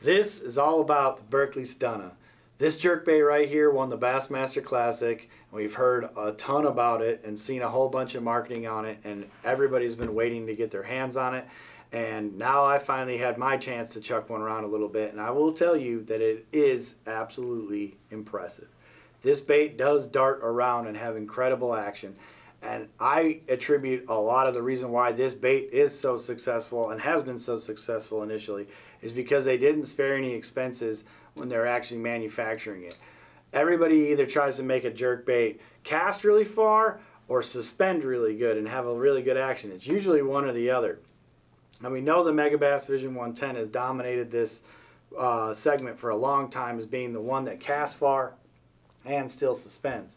This is all about the Berkley Stunna. This jerkbait right here won the Bassmaster Classic. We've heard a ton about it and seen a whole bunch of marketing on it, and everybody's been waiting to get their hands on it. And now I finally had my chance to chuck one around a little bit, and I will tell you that it is absolutely impressive. This bait does dart around and have incredible action, and I attribute a lot of the reason why this bait is so successful and has been so successful initially is because they didn't spare any expenses when they're actually manufacturing it. Everybody either tries to make a jerkbait cast really far or suspend really good and have a really good action. It's usually one or the other. And we know the Megabass Vision 110 has dominated this segment for a long time as being the one that casts far and still suspends.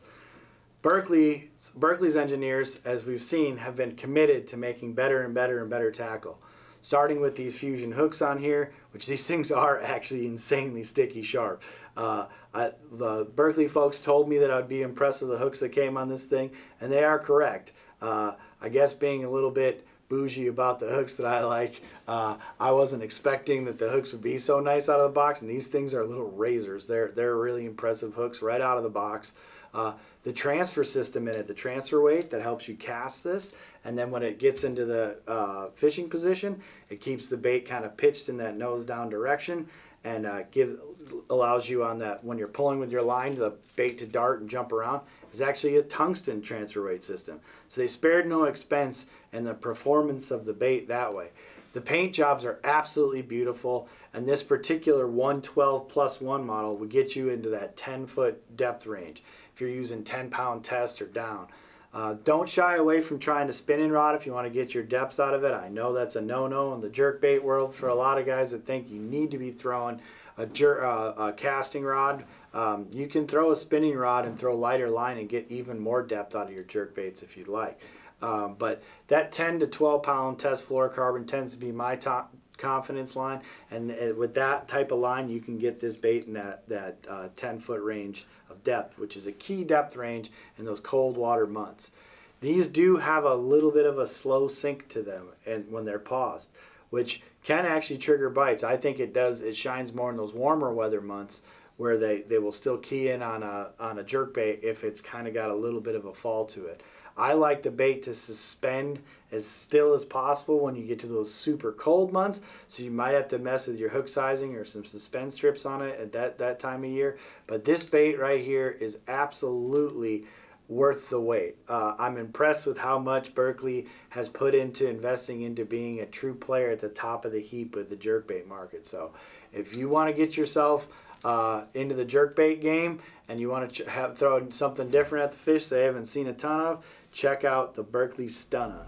Berkley's engineers, as we've seen, have been committed to making better and better and better tackle. Starting with these fusion hooks on here, which these things are actually insanely sticky sharp. The Berkley folks told me that I'd be impressed with the hooks that came on this thing, and they are correct. I guess being a little bit bougie about the hooks that I like, I wasn't expecting that the hooks would be so nice out of the box, and these things are little razors. They're really impressive hooks right out of the box. The transfer system in it, the transfer weight that helps you cast this, and then when it gets into the fishing position, it keeps the bait kind of pitched in that nose down direction, and allows you on that, when you're pulling with your line, the bait to dart and jump around. Is actually a tungsten transfer weight system. So they spared no expense in the performance of the bait that way. The paint jobs are absolutely beautiful, and this particular 112+1 model would get you into that 10-foot depth range if you're using 10-pound test or down. Don't shy away from trying to spinning rod if you want to get your depths out of it. I know that's a no-no in the jerkbait world for a lot of guys that think you need to be throwing a casting rod. You can throw a spinning rod and throw lighter line and get even more depth out of your jerkbaits if you'd like. But that 10 to 12 pound test fluorocarbon tends to be my top confidence line, and with that type of line you can get this bait in that 10-foot range of depth, which is a key depth range in those cold water months. These do have a little bit of a slow sink to them and when they're paused, which can actually trigger bites. I think it does. It shines more in those warmer weather months where they will still key in on a jerkbait if it's kind of got a little bit of a fall to it. I like the bait to suspend as still as possible when you get to those super cold months, so you might have to mess with your hook sizing or some suspend strips on it at that time of year. But this bait right here is absolutely worth the wait. I'm impressed with how much Berkley has put into investing into being a true player at the top of the heap with the jerkbait market. So if you want to get yourself into the jerkbait game and you want to throw something different at the fish they haven't seen a ton of, check out the Berkley Stunna.